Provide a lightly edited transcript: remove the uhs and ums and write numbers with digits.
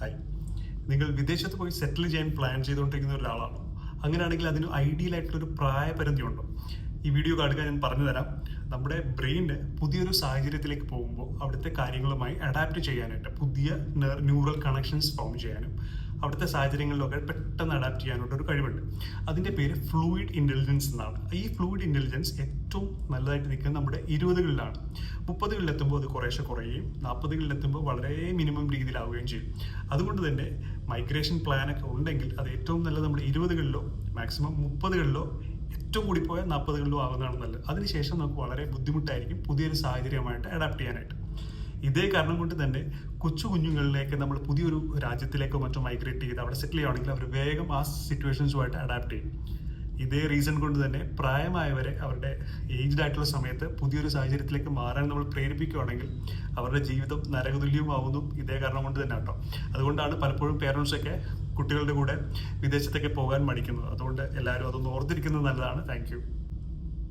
Hi, നിങ്ങൾ വിദേശത്ത് പോയി സെറ്റിൽ ചെയ്യാൻ പ്ലാൻ ചെയ്തുകൊണ്ടിരിക്കുന്ന ഒരാളാണോ? അങ്ങനെയാണെങ്കിൽ അതിന് ഐഡിയൽ ആയിട്ടുള്ളൊരു പ്രായപരിധി ഉണ്ടോ? ഈ വീഡിയോ കാണുക, ഞാൻ പറഞ്ഞു തരാം. നമ്മുടെ ബ്രെയിന് പുതിയൊരു സാഹചര്യത്തിലേക്ക് പോകുമ്പോൾ അവിടുത്തെ കാര്യങ്ങളുമായി അഡാപ്റ്റ് ചെയ്യാനായിട്ട്, പുതിയ ന്യൂറൽ കണക്ഷൻസ് ഫോം ചെയ്യാനും അവിടുത്തെ സാഹചര്യങ്ങളിലൊക്കെ പെട്ടെന്ന് അഡാപ്റ്റ് ചെയ്യാനായിട്ട് ഒരു കഴിവുണ്ട്. അതിൻ്റെ പേര് ഫ്ലൂയിഡ് ഇൻ്റലിജൻസ് എന്നാണ്. ഈ ഫ്ലൂയിഡ് ഇൻ്റലിജൻസ് ഏറ്റവും നല്ലതായിട്ട് നിൽക്കുന്നത് നമ്മുടെ 20കളിലാണ്. 30കളിലെത്തുമ്പോൾ അത് കുറേശ്ശെ കുറയുകയും 40കളിലെത്തുമ്പോൾ വളരെ മിനിമം രീതിയിലാവുകയും ചെയ്യും. അതുകൊണ്ട് തന്നെ മൈഗ്രേഷൻ പ്ലാനൊക്കെ ഉണ്ടെങ്കിൽ അത് ഏറ്റവും നല്ലത് നമ്മുടെ 20കളിലോ മാക്സിമം 30കളിലോ ഏറ്റവും കൂടി പോയാൽ 40കളിലോ ആവുന്നതാണ് നല്ലത്. അതിനുശേഷം നമുക്ക് വളരെ ബുദ്ധിമുട്ടായിരിക്കും പുതിയൊരു സാഹചര്യമായിട്ട് അഡാപ്റ്റ് ചെയ്യാനായിട്ട്. ഇതേ കാരണം കൊണ്ട് തന്നെ കുഞ്ഞുങ്ങളിലേക്ക് നമ്മൾ പുതിയൊരു രാജ്യത്തിലേക്കോ മറ്റോ മൈഗ്രേറ്റ് ചെയ്ത് അവിടെ സെറ്റിൽ ചെയ്യുകയാണെങ്കിൽ അവർ വേഗം ആ സിറ്റുവേഷൻസുമായിട്ട് അഡാപ്റ്റ് ചെയ്യും. ഇതേ റീസൺ കൊണ്ട് തന്നെ പ്രായമായവരെ അവരുടെ ഏജ്ഡ് ആയിട്ടുള്ള സമയത്ത് പുതിയൊരു സാഹചര്യത്തിലേക്ക് മാറാൻ നമ്മൾ പ്രേരിപ്പിക്കുകയാണെങ്കിൽ അവരുടെ ജീവിതം നരകതുല്യമാവുന്നു. ഇതേ കാരണം കൊണ്ട് തന്നെ കേട്ടോ. അതുകൊണ്ടാണ് പലപ്പോഴും പേരൻസൊക്കെ കുട്ടികളുടെ കൂടെ വിദേശത്തേക്ക് പോകാൻ മടിക്കുന്നത്. അതുകൊണ്ട് എല്ലാവരും അതൊന്ന് ഓർത്തിരിക്കുന്നത് നല്ലതാണ്. Thank you.